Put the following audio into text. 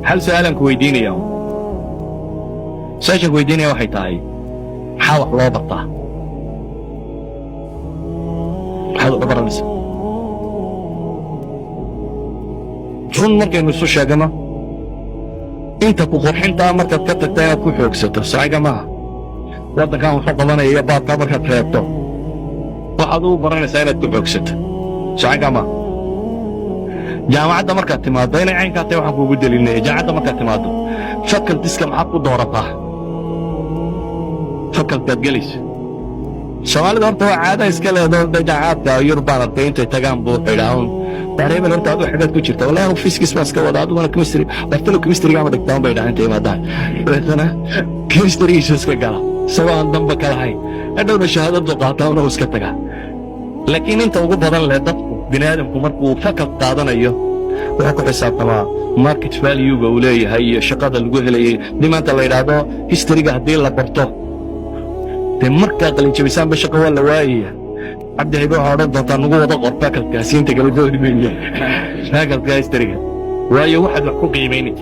هل سؤالك ويديني يوم سؤالك ويديني يوم حيتاي حاول الله بطه حاول برنس رun markaynu isu sheegano inta ku qurxintaa markaad ka tagta inaad ku xoogsato saciga maaha waddankan wuxuu qabanaya iyo baadkaa markaad reebto waxaad u baranaysaa inaad ku xoogsato saciga maaha jaamacadda markaad timaaddo inay caynkaa tahay waxaan kuugu deliilnaya jaamacadda markaad timaaddo fakaltiska maxaad ku doorataa fakaltaad gelaysa soomaalida horta waa caada iska leedo jaamacadka yurubaan arkay intay tagaan buu xidhaahun تقريبا انت ادو حاجات كتير والله هو فيزيكس بس كده ادو انا كيمستري قلت له كيمستري ما بدك تعمل بعد انت ما ده انا كيمستري ايش قال سواء ذنبك على هاي ادو الشهاده دقاطه وانا وسكتها لكن انت ugu badan leedahay bini aadamku markuu fakad qaadanayo waxa ku xisaabtama market value ga uu leeyahay shaqada lagu helayay dimaanta la yiraahdo history-ga hadii la barto de marka qalin jabisaan ba shaqo wala waayay عبد هيبقى عارض ده نقول ده قرطاك الكاسين تقبل دول مني هاك الكاس ترجع وأي واحد محكوك يمينك